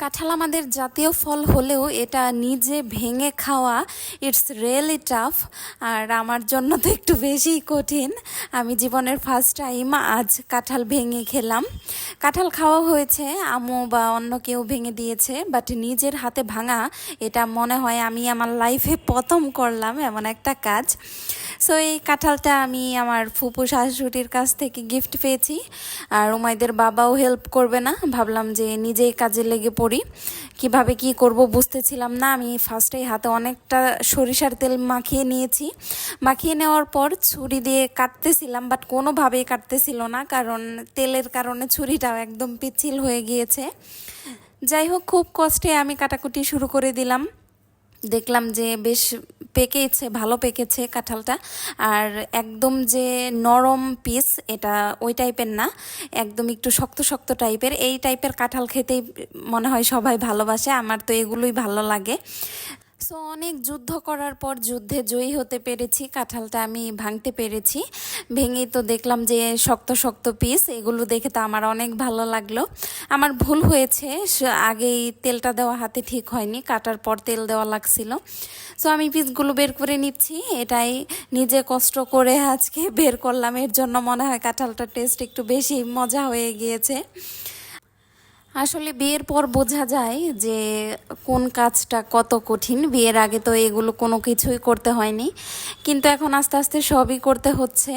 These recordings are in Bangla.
কাঁঠাল আমাদের জাতীয় ফল হলেও এটা নিজে ভেঙে খাওয়া ইটস রিয়েলি টাফ। আর আমার জন্য তো একটু বেশিই কঠিন। আমি জীবনের ফার্স্ট টাইম আজ কাঁঠাল ভেঙে খেলাম। কাঁঠাল খাওয়া হয়েছে, আম্মু বা অন্য কেউ ভেঙে দিয়েছে, বাট নিজের হাতে ভাঙা এটা মনে হয় আমি আমার লাইফে প্রথম করলাম এমন একটা কাজ। সো এই কাঁঠালটা আমি আমার ফুপু শাশুড়ির কাছ থেকে গিফট পেয়েছি। আর উমাইদের বাবাও হেল্প করবে না, ভাবলাম যে নিজেই কাজে লেগে পড়ি। কিভাবে কি করব বুঝতেছিলাম না। আমি ফার্স্টেই হাতে অনেকটা সরিষার তেল মাখিয়ে নিয়েছি। মাখিয়ে নেওয়ার পর ছুরি দিয়ে কাটতেছিলাম, বাট কোনোভাবেই কাটতেছিল না, কারণ তেলের কারণে ছুরিটাও একদম পিচ্ছিল হয়ে গিয়েছে। যাই হোক, খুব কষ্টে আমি কাটাকুটি শুরু করে দিলাম। দেখলাম যে বেশ পেকেছে, ভালো পেকেছে কাঁঠালটা। আর একদম যে নরম পিস এটা ওই টাইপের না, একদম একটু শক্ত শক্ত টাইপের। এই টাইপের কাঁঠাল খেতেই মনে হয় সবাই ভালোবাসে, আমার তো এগুলোই ভালো লাগে। সো অনেক যুদ্ধ করার পর যুদ্ধে জয়ী হতে পেরেছি, কাঁঠালটা আমি ভাঙতে পেরেছি। ভেঙেই তো দেখলাম যে শক্ত শক্ত পিস, এগুলো দেখে তো আমার অনেক ভালো লাগলো। আমার ভুল হয়েছে, আগেই তেলটা দেওয়া হাতে ঠিক হয়নি, কাটার পর তেল দেওয়া লাগছিল। সো আমি পিসগুলো বের করে নিচ্ছি, এটাই নিজে কষ্ট করে আজকে বের করলাম, এর জন্য মনে হয় কাঁঠালটার টেস্ট একটু বেশি মজা হয়ে গিয়েছে। আসলে বিয়ের পর বোঝা যায় যে কোন কাজটা কত কঠিন। বিয়ের আগে তো এগুলো কোনো কিছুই করতে হয়নি, কিন্তু এখন আস্তে আস্তে সবই করতে হচ্ছে।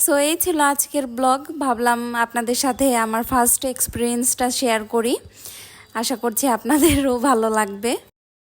সো এই ছিল আজকের ব্লগ। ভাবলাম আপনাদের সাথে আমার ফার্স্ট এক্সপিরিয়েন্সটা শেয়ার করি। আশা করছি আপনাদেরও ভালো লাগবে।